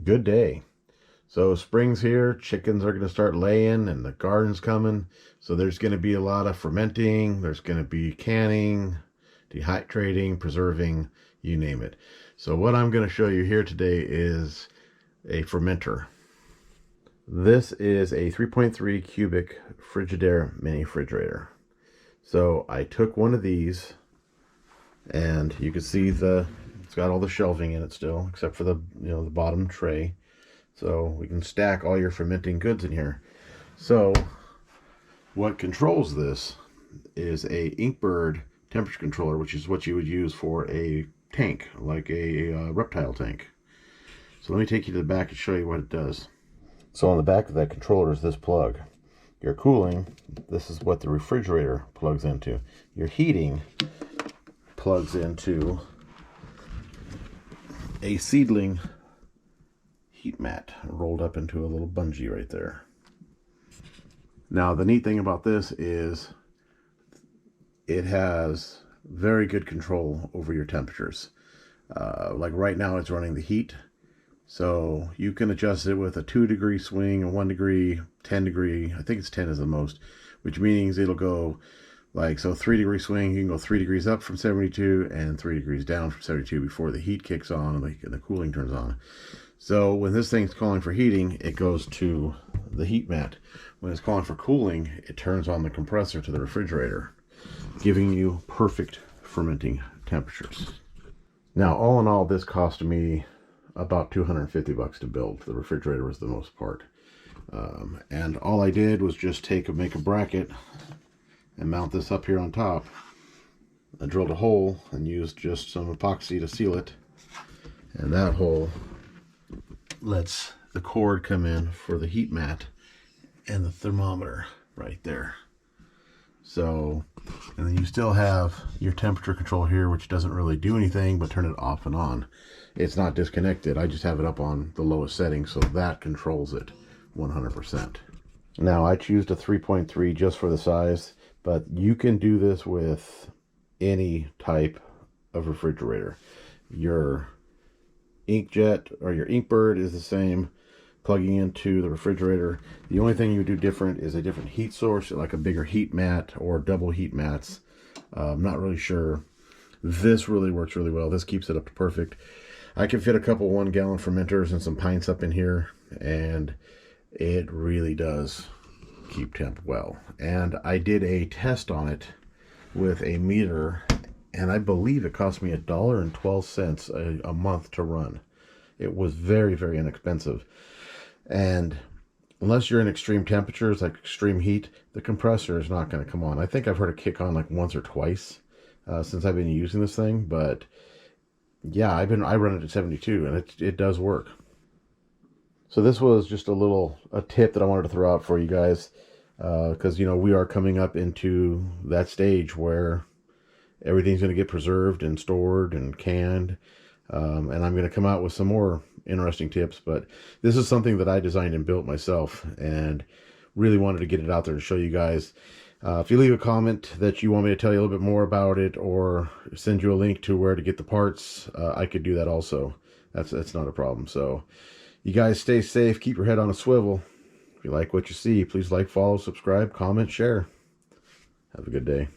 Good day. So spring's here, chickens are going to start laying and the garden's coming. So there's going to be a lot of fermenting, there's going to be canning, dehydrating, preserving, you name it. So what I'm going to show you here today is a fermenter. This is a 3.3 cubic Frigidaire mini refrigerator. So I took one of these, and you can see it's got all the shelving in it still, except for the the bottom tray. So we can stack all your fermenting goods in here. So what controls this is a Inkbird temperature controller, which is what you would use for a tank, like a reptile tank. So let me take you to the back and show you what it does. So on the back of that controller is this plug. Your cooling, this is what the refrigerator plugs into. Your heating plugs into a seedling heat mat rolled up into a little bungee right there. Now the neat thing about this is it has very good control over your temperatures. Like right now it's running the heat, so you can adjust it with a 2-degree swing, a 1 degree, 10 degree, I think it's 10 is the most, which means it'll go like, so 3-degree swing, you can go 3 degrees up from 72 and 3 degrees down from 72 before the heat kicks on and the cooling turns on. So when this thing's calling for heating, it goes to the heat mat. When it's calling for cooling, it turns on the compressor to the refrigerator, giving you perfect fermenting temperatures. Now, all in all, this cost me about $250 to build. The refrigerator was the most part. And all I did was just make a bracket and mount this up here on top. I drilled a hole and used just some epoxy to seal it. And that hole lets the cord come in for the heat mat and the thermometer right there. So, and then you still have your temperature control here, which doesn't really do anything but turn it off and on. It's not disconnected. I just have it up on the lowest setting, so that controls it 100%. Now I choose a 3.3 just for the size, but you can do this with any type of refrigerator. Your inkjet or your Inkbird is the same, plugging into the refrigerator. The only thing you do different is a different heat source, like a bigger heat mat or double heat mats. I'm not really sure. This really works really well. This keeps it up to perfect. I can fit a couple 1-gallon fermenters and some pints up in here, and it really does keep temp well. And I did a test on it with a meter, and I believe it cost me $1.12 a month to run. It was very, very inexpensive. And unless you're in extreme temperatures, like extreme heat, the compressor is not going to come on. I think I've heard it kick on like once or twice since I've been using this thing. But yeah, I run it at 72, and it does work. So this was just a tip that I wanted to throw out for you guys, because we are coming up into that stage where everything's going to get preserved and stored and canned. And I'm going to come out with some more interesting tips, but this is something that I designed and built myself and really wanted to get it out there to show you guys. If you leave a comment that you want me to tell you a little bit more about it or send you a link to where to get the parts, I could do that also. That's not a problem. So you guys stay safe, keep your head on a swivel. If you like what you see, please like, follow, subscribe, comment, share. Have a good day.